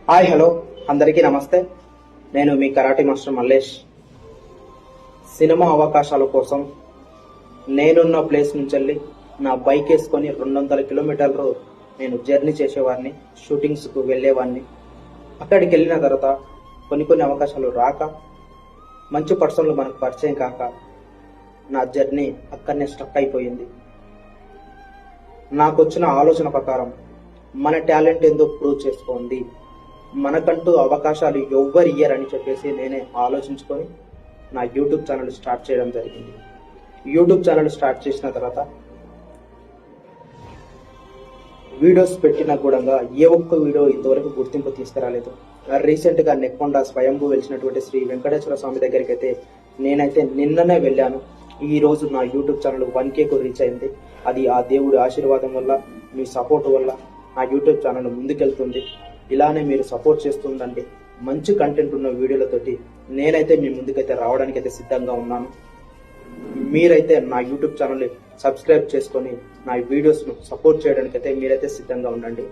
Hi hello అందరికీ నమస్తే. నేను మీ కరాటే మాస్టర్ మల్లేష్. సినిమా అవకాశాల కోసం నేనున్న ప్లేస్ నుంచి వెళ్ళి నా బైక్ వేసుకొని 200 కిలోమీటర్లు నేను జర్నీ చేసేవాడిని, షూటింగ్స్కు వెళ్ళేవాడిని. అక్కడికి వెళ్ళిన తర్వాత కొన్ని అవకాశాలు రాక, మంచి పర్సన్లు మనకు పరిచయం కాక నా జర్నీ అక్కడనే స్టక్ అయిపోయింది. నాకు వచ్చిన ఆలోచన ప్రకారం మన టాలెంట్ ఏందో ప్రూవ్ చేసుకోండి, మనకంటూ అవకాశాలు ఎవ్వరు ఇయ్యరని చెప్పేసి నేనే ఆలోచించుకొని నా యూట్యూబ్ ఛానల్ స్టార్ట్ చేయడం జరిగింది. యూట్యూబ్ ఛానల్ స్టార్ట్ చేసిన తర్వాత వీడియోస్ పెట్టిన కూడా ఏ ఒక్క వీడియో ఇంతవరకు గుర్తింపు తీసుకురాలేదు. రీసెంట్గా నెక్కొండ స్వయంభూ వెలిసినటువంటి శ్రీ వెంకటేశ్వర స్వామి దగ్గరికి అయితే నేనైతే నిన్ననే వెళ్ళాను. ఈ రోజు నా యూట్యూబ్ ఛానల్ 1K రీచ్ అయింది. అది ఆ దేవుడి ఆశీర్వాదం వల్ల, మీ సపోర్ట్ వల్ల నా యూట్యూబ్ ఛానల్ ముందుకెళ్తుంది. ఇలానే మీరు సపోర్ట్ చేస్తుండండి. మంచి కంటెంట్ ఉన్న వీడియోలతోటి నేనైతే మీ ముందుకైతే రావడానికి అయితే సిద్ధంగా ఉన్నాను. మీరైతే నా యూట్యూబ్ ఛానల్ని సబ్స్క్రైబ్ చేసుకొని నా వీడియోస్ను సపోర్ట్ చేయడానికైతే మీరైతే సిద్ధంగా ఉండండి.